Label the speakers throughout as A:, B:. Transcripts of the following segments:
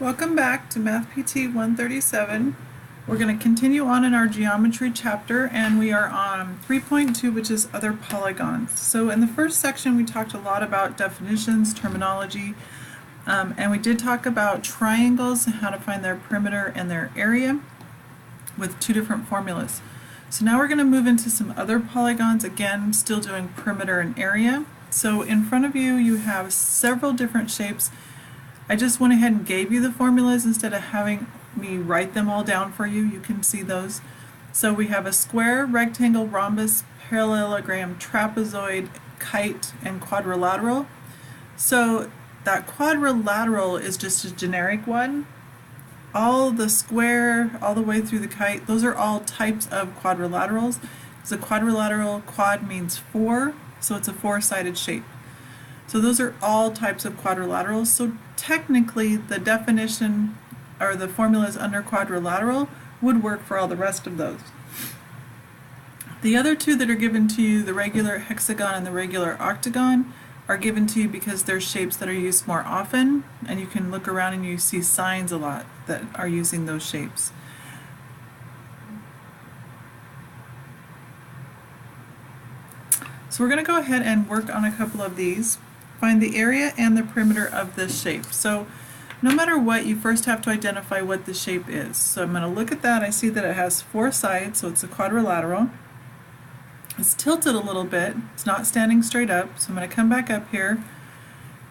A: Welcome back to Mthpt-137. We're going to continue on in our geometry chapter, and we are on 3.2, which is other polygons. So in the first section we talked a lot about definitions, terminology, and we did talk about triangles and how to find their perimeter and their area with two different formulas. So now we're going to move into some other polygons, again still doing perimeter and area. So in front of you you have several different shapes. I just went ahead and gave you the formulas instead of having me write them all down for you. You can see those. So we have a square, rectangle, rhombus, parallelogram, trapezoid, kite, and quadrilateral. So that quadrilateral is just a generic one. All the square, all the way through the kite, those are all types of quadrilaterals. So quadrilateral, quad means four, so it's a four-sided shape. So those are all types of quadrilaterals. So technically the definition or the formulas under quadrilateral would work for all the rest of those. The other two that are given to you, the regular hexagon and the regular octagon, are given to you because they're shapes that are used more often, and you can look around and you see signs a lot that are using those shapes. So we're going to go ahead and work on a couple of these. Find the area and the perimeter of this shape. So no matter what, you first have to identify what the shape is. So I'm going to look at that. I see that it has four sides, so it's a quadrilateral. It's tilted a little bit. It's not standing straight up, so I'm going to come back up here.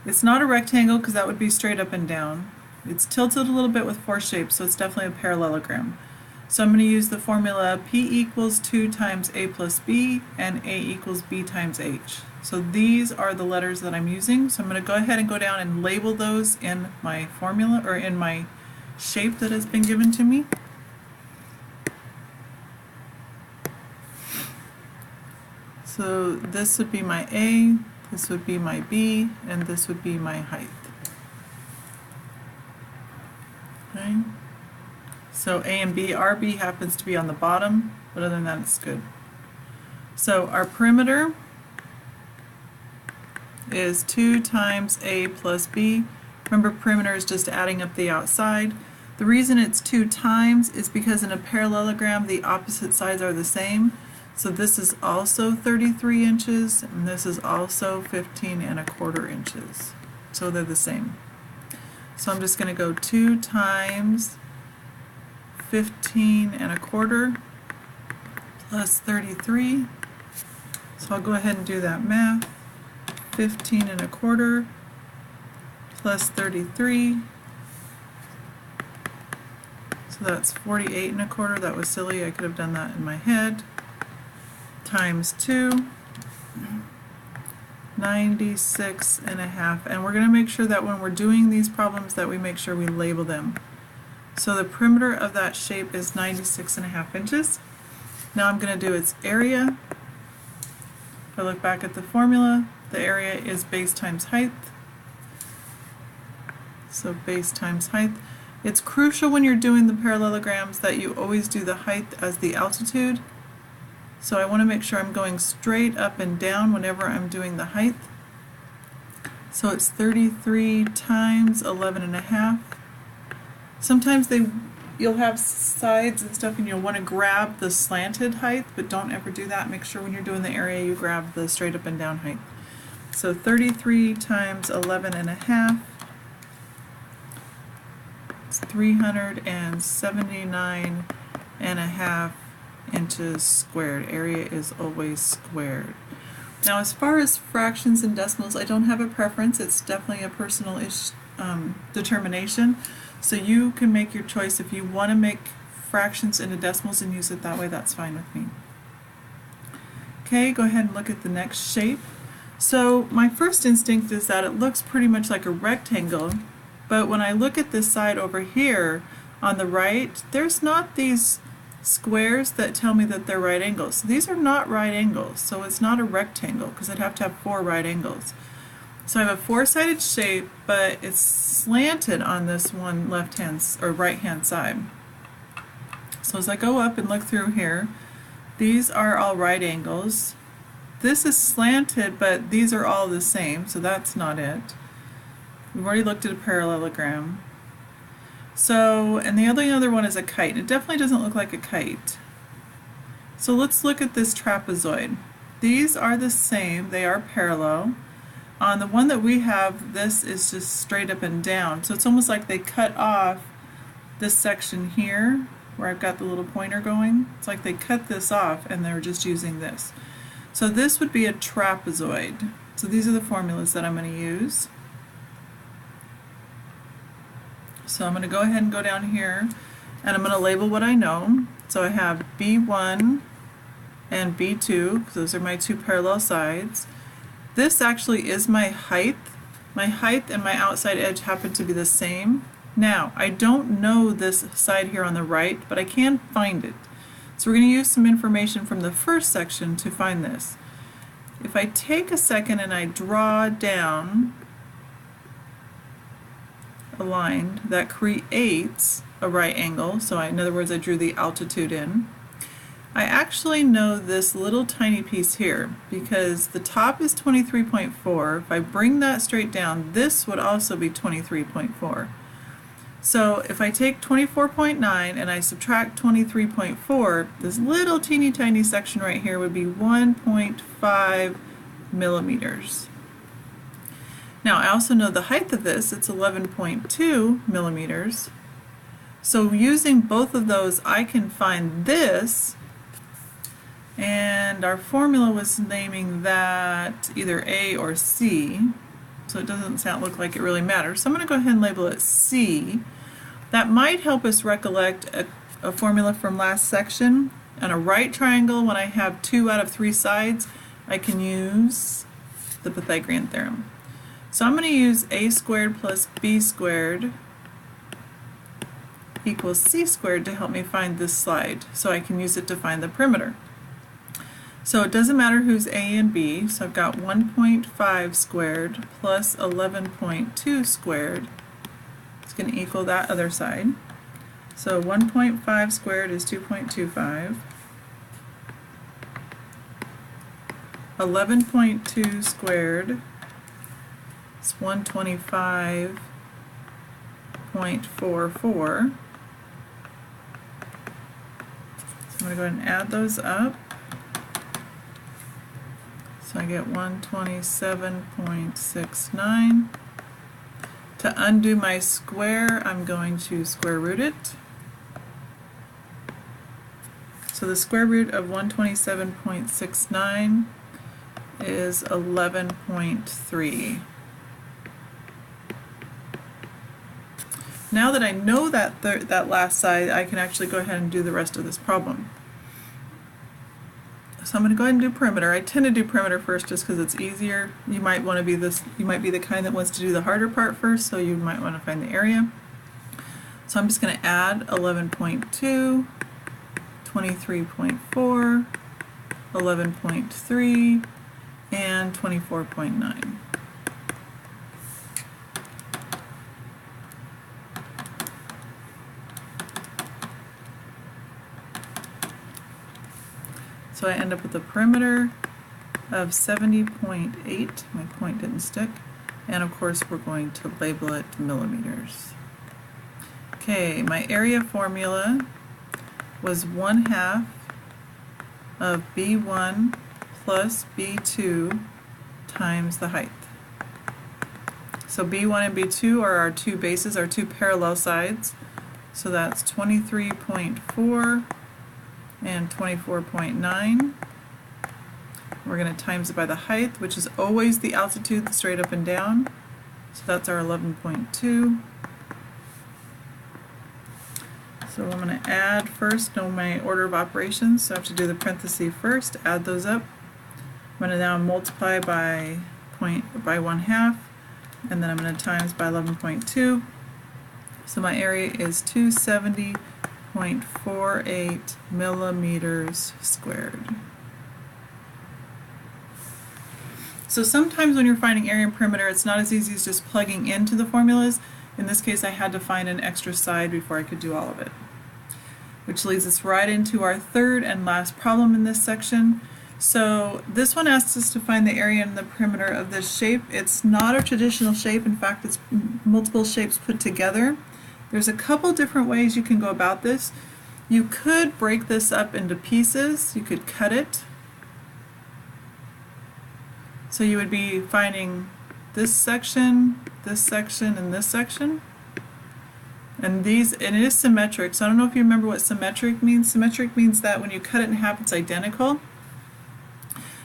A: It's not a rectangle because that would be straight up and down. It's tilted a little bit with four shapes, so it's definitely a parallelogram. So I'm going to use the formula P equals 2 times A plus B and A equals B times H. So these are the letters that I'm using. So I'm going to go ahead and go down and label those in my formula or in my shape that has been given to me. So this would be my A, this would be my B, and this would be my height. Okay. So A and B, our B happens to be on the bottom, but other than that it's good. So our perimeter is 2 times A plus B. Remember, perimeter is just adding up the outside. The reason it's 2 times is because in a parallelogram the opposite sides are the same. So this is also 33 inches and this is also 15¼ inches. So they're the same. So I'm just going to go 2 times 15¼ plus 33. So I'll go ahead and do that math. 15¼ plus 33. So that's 48¼ That was silly. I could have done that in my head. Times 2. 96½. And we're going to make sure that when we're doing these problems that we make sure we label them. So the perimeter of that shape is 96½ inches. Now I'm going to do its area. If I look back at the formula, the area is base times height. So base times height. It's crucial when you're doing the parallelograms that you always do the height as the altitude. So I want to make sure I'm going straight up and down whenever I'm doing the height. So it's 33 times 11½. Sometimes you'll have sides and stuff and you'll want to grab the slanted height, but don't ever do that. Make sure when you're doing the area you grab the straight up and down height. So 33 times 11½. It's 379½ inches squared. Area is always squared. Now as far as fractions and decimals, I don't have a preference. It's definitely a personal determination. So you can make your choice. If you want to make fractions into decimals and use it that way, that's fine with me. Okay, go ahead and look at the next shape. So my first instinct is that it looks pretty much like a rectangle, but when I look at this side over here on the right, there's not these squares that tell me that they're right angles. So these are not right angles, so it's not a rectangle because I'd have to have 4 right angles. So I have a four-sided shape, but it's slanted on this one left-hand or right-hand side. So as I go up and look through here, these are all right angles. This is slanted, but these are all the same, so that's not it. We've already looked at a parallelogram. So, and the other one is a kite. It definitely doesn't look like a kite. So let's look at this trapezoid. These are the same, they are parallel. On the one that we have, this is just straight up and down. So it's almost like they cut off this section here, where I've got the little pointer going. It's like they cut this off and they're just using this. So this would be a trapezoid. So these are the formulas that I'm going to use. So I'm going to go ahead and go down here and I'm going to label what I know. So I have B1 and B2, because those are my two parallel sides. This actually is my height. My height and my outside edge happen to be the same. Now, I don't know this side here on the right, but I can find it. So we're going to use some information from the first section to find this. If I take a second and I draw down a line that creates a right angle, so in other words I drew the altitude in, I actually know this little tiny piece here because the top is 23.4. If I bring that straight down, this would also be 23.4. So if I take 24.9 and I subtract 23.4, this little teeny tiny section right here would be 1.5 millimeters. Now I also know the height of this, it's 11.2 millimeters. So using both of those I can find this, and our formula was naming that either A or C, so it doesn't look like it really matters. So I'm going to go ahead and label it C. That might help us recollect a formula from last section. On a right triangle, when I have 2 out of 3 sides, I can use the Pythagorean theorem. So I'm going to use a squared plus b squared equals c squared to help me find this side, so I can use it to find the perimeter. So it doesn't matter who's a and b, so I've got 1.5 squared plus 11.2 squared. It's going to equal that other side. So 1.5 squared is 2.25. 11.2 squared is 125.44. So I'm going to go ahead and add those up. So I get 127.69. To undo my square, I'm going to square root it. So the square root of 127.69 is 11.3. Now that I know that last side, I can actually go ahead and do the rest of this problem. So I'm going to go ahead and do perimeter. I tend to do perimeter first just because it's easier. You might want to be you might be the kind that wants to do the harder part first, so you might want to find the area. So I'm just going to add 11.2, 23.4, 11.3, and 24.9. So I end up with a perimeter of 70.8. My point didn't stick. And of course we're going to label it millimeters. Okay, my area formula was 1/2 of B1 plus B2 times the height. So B1 and B2 are our two bases, our two parallel sides. So that's 23.4 and 24.9. We're going to times it by the height, which is always the altitude straight up and down. So that's our 11.2. So I'm going to add first, know my order of operations, so I have to do the parentheses first, add those up. I'm going to now multiply by 1/2, and then I'm going to times by 11.2. So my area is 270.48 millimeters squared. So sometimes when you're finding area and perimeter, it's not as easy as just plugging into the formulas. In this case, I had to find an extra side before I could do all of it. Which leads us right into our third and last problem in this section. So this one asks us to find the area and the perimeter of this shape. It's not a traditional shape. In fact, it's multiple shapes put together. There's a couple different ways you can go about this. You could break this up into pieces. You could cut it. So you would be finding this section, and this section. And it is symmetric. So I don't know if you remember what symmetric means. Symmetric means that when you cut it in half, it's identical.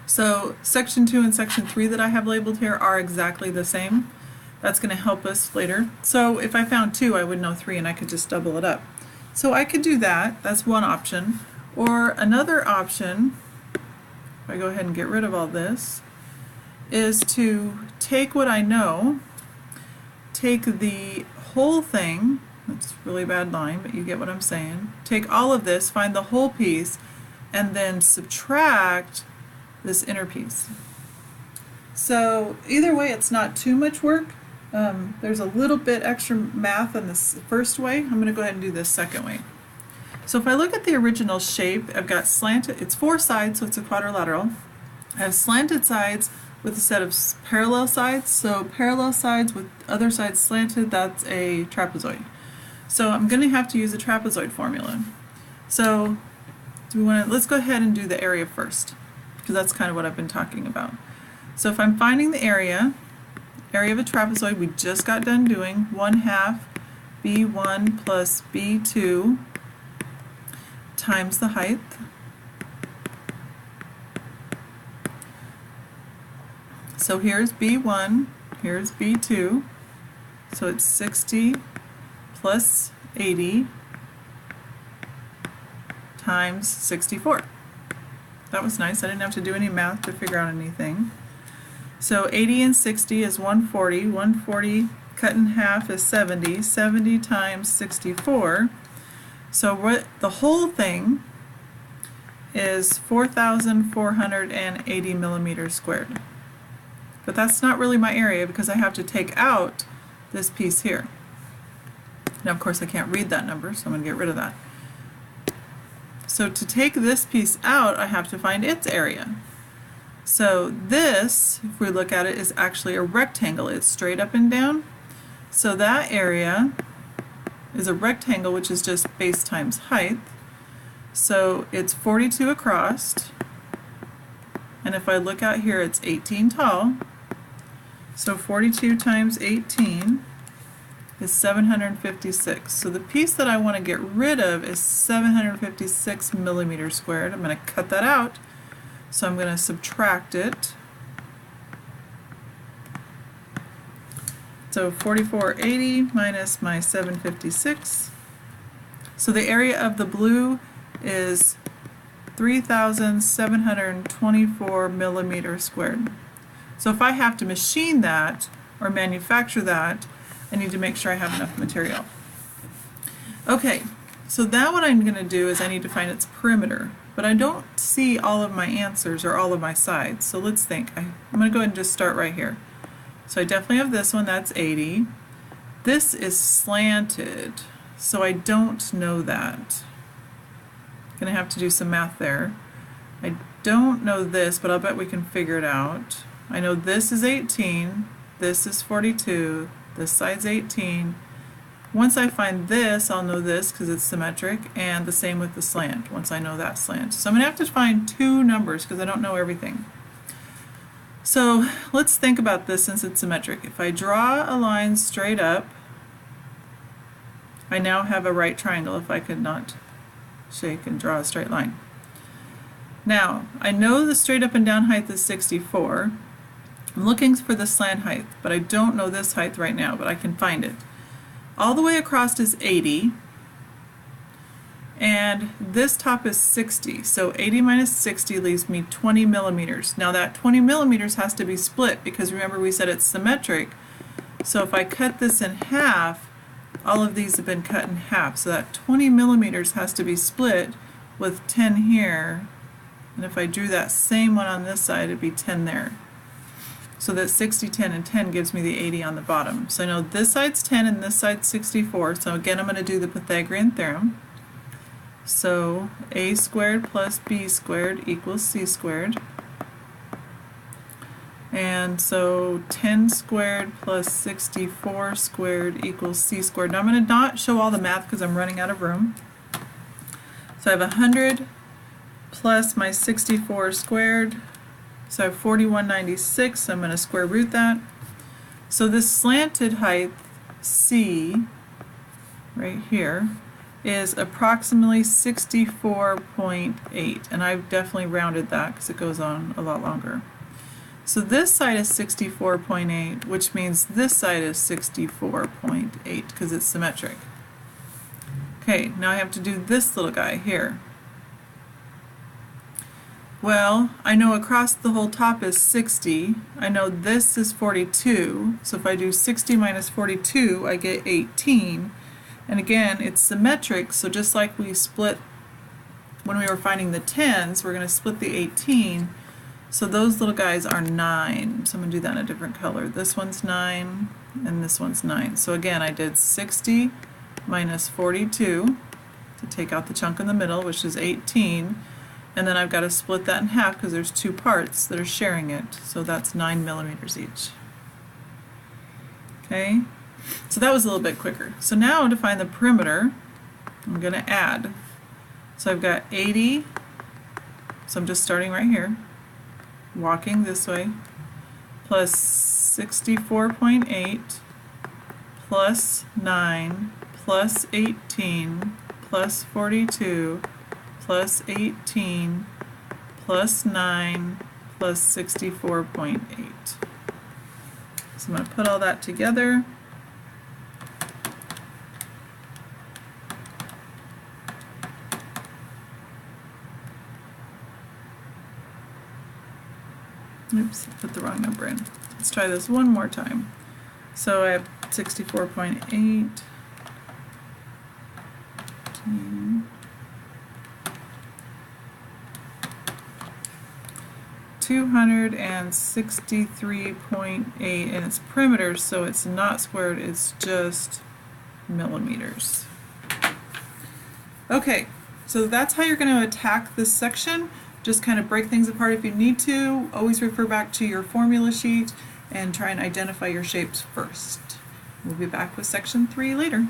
A: So section 2 and section 3 that I have labeled here are exactly the same. That's going to help us later. So if I found 2, I would know 3, and I could just double it up. So I could do that. That's one option. Or another option, if I go ahead and get rid of all this, is to take what I know, take the whole thing, that's a really bad line, but you get what I'm saying, take all of this, find the whole piece, and then subtract this inner piece. So either way, it's not too much work. There's a little bit extra math in this first way. I'm going to go ahead and do this second way. So if I look at the original shape, I've got slanted, it's 4 sides, so it's a quadrilateral. I have slanted sides with a set of parallel sides. So parallel sides with other sides slanted, that's a trapezoid. So I'm going to have to use a trapezoid formula. So let's go ahead and do the area first, because that's kind of what I've been talking about. So if I'm finding the area of a trapezoid, we just got done doing 1/2 b1 plus b2 times the height. So here's b1, here's b2, so it's 60 plus 80 times 64. That was nice. I didn't have to do any math to figure out anything. So 80 and 60 is 140. 140 cut in half is 70. 70 times 64. So the whole thing is 4,480 millimeters squared. But that's not really my area because I have to take out this piece here. Now, of course, I can't read that number, so I'm going to get rid of that. So to take this piece out, I have to find its area. So this, if we look at it, is actually a rectangle. It's straight up and down. So that area is a rectangle, which is just base times height. So it's 42 across. And if I look out here, it's 18 tall. So 42 times 18 is 756. So the piece that I want to get rid of is 756 millimeters squared. I'm going to cut that out. So I'm going to subtract it. So 4480 minus my 756. So the area of the blue is 3,724 millimeters squared. So if I have to machine that or manufacture that, I need to make sure I have enough material. Okay, so now what I'm going to do is I need to find its perimeter. But I don't see all of my answers or all of my sides. So let's think. I'm going to go ahead and just start right here. So I definitely have this one, that's 80. This is slanted, so I don't know that. I'm going to have to do some math there. I don't know this, but I'll bet we can figure it out. I know this is 18, this is 42, this side's 18. Once I find this, I'll know this because it's symmetric, and the same with the slant, once I know that slant. So I'm going to have to find 2 numbers because I don't know everything. So let's think about this since it's symmetric. If I draw a line straight up, I now have a right triangle if I could not shake and draw a straight line. Now, I know the straight up and down height is 64. I'm looking for the slant height, but I don't know this height right now, but I can find it. All the way across is 80, and this top is 60, so 80 minus 60 leaves me 20 millimeters. Now that 20 millimeters has to be split because remember we said it's symmetric, so if I cut this in half, all of these have been cut in half, so that 20 millimeters has to be split with 10 here, and if I drew that same one on this side, it'd be 10 there. So that 60, 10, and 10 gives me the 80 on the bottom. So I know this side's 10 and this side's 64. So again, I'm going to do the Pythagorean theorem. So a squared plus b squared equals c squared. And so 10 squared plus 64 squared equals c squared. Now I'm going to not show all the math because I'm running out of room. So I have 100 plus my 64 squared. So I have 4196. So I'm going to square root that. So this slanted height, c, right here, is approximately 64.8. And I've definitely rounded that because it goes on a lot longer. So this side is 64.8, which means this side is 64.8 because it's symmetric. Okay, now I have to do this little guy here. Well, I know across the whole top is 60. I know this is 42. So if I do 60 minus 42, I get 18. And again, it's symmetric, so just like we split when we were finding the 10s, we're going to split the 18. So those little guys are 9. So I'm going to do that in a different color. This one's 9 and this one's 9. So again, I did 60 minus 42 to take out the chunk in the middle, which is 18. And then I've got to split that in half because there's two parts that are sharing it. So that's 9 millimeters each. Okay, so that was a little bit quicker. So now to find the perimeter, I'm going to add. So I've got 80, so I'm just starting right here, walking this way, plus 64.8 plus 9 plus 18 plus 42 plus 18 plus 9 plus 64.8. So I'm going to put all that together. Oops, I put the wrong number in. Let's try this one more time. So I have 64.8. 263.8, and it's perimeter, so it's not squared, it's just millimeters. Okay, so that's how you're going to attack this section. Just kind of break things apart if you need to. Always refer back to your formula sheet and try and identify your shapes first. We'll be back with section 3 later.